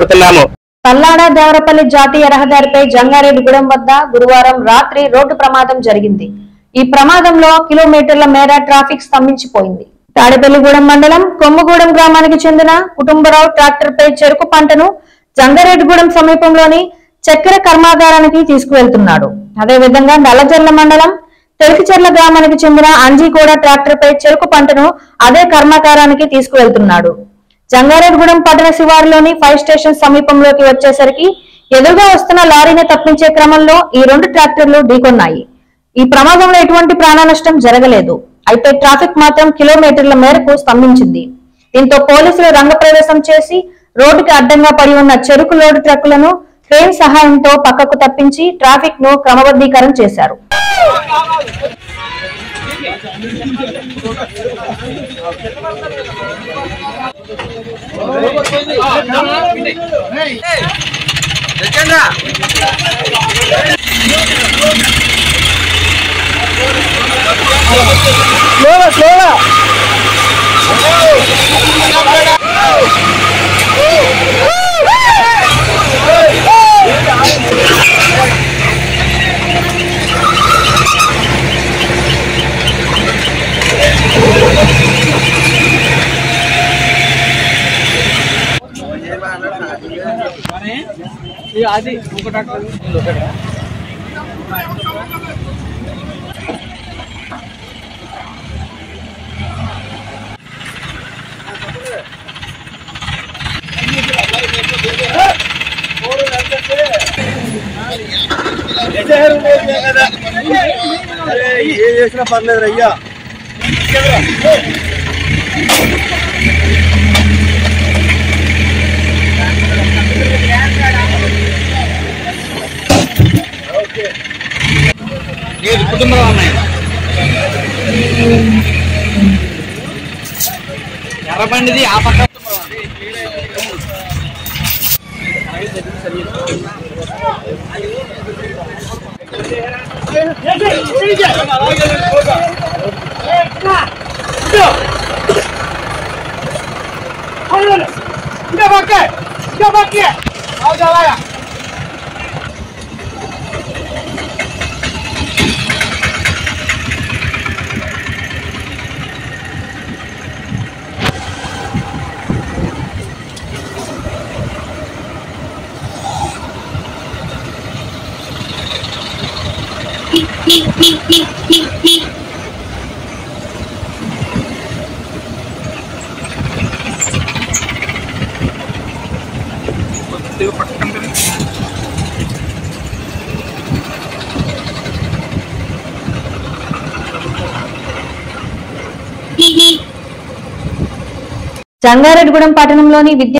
పల్లాడ దేవరపల్లి జాతీయ రహదారిపై జంగారెడ్డిగూడెం వద్ద గురువారం రాత్రి రోడ్డు ప్రమాదం జరిగింది. ఈ ప్రమాదంలో కిలోమీటర్ల మేర ట్రాఫిక్ స్తంభించిపోయింది. తాడేపల్లిగూడెం మండలం కొమ్ముగూడెం గ్రామానికి చెందిన కుటుంబరావు ట్రాక్టర్పై చెరుకు పంటను జంగారెడ్డిగూడెం సమీపంలోని చక్కెర కర్మాగారానికి తీసుకువెళ్తున్నాడు. అదేవిధంగా నల్లజర్ల మండలం తెరికిచెర్ల గ్రామానికి చెందిన అంజీగూడ ట్రాక్టర్పై చెరుకు పంటను అదే కర్మాగారానికి తీసుకువెళ్తున్నాడు. జంగారెడ్డిగూడెం పట్టణ శివారులోని ఫైర్ స్టేషన్ సమీపంలోకి వచ్చేసరికి ఎదురుగా వస్తున్న లారీని తప్పించే క్రమంలో ఈ రెండు ట్రాక్టర్లు ఢీకొన్నాయి. ఈ ప్రమాదంలో ఎటువంటి ప్రాణ నష్టం జరగలేదు. అయితే ట్రాఫిక్ మాత్రం కిలోమీటర్ల మేరకు స్తంభించింది. దీంతో పోలీసులు రంగప్రవేశం చేసి రోడ్డుకి అడ్డంగా పడి ఉన్న చెరుకు లోడు ట్రక్కులను క్రేన్ సహాయంతో పక్కకు తప్పించి ట్రాఫిక్ ను క్రమబద్ధీకరణ చేశారు. అది ఒక ట్రాక్టర్ ఏ చేసినా పర్లేదు అయ్యా. కుటుంబంలో ఉన్నాయి ఎర్రబండిది ఆ పక్క జంగారెడ్డిగూడెం పట్టణంలోని విద్య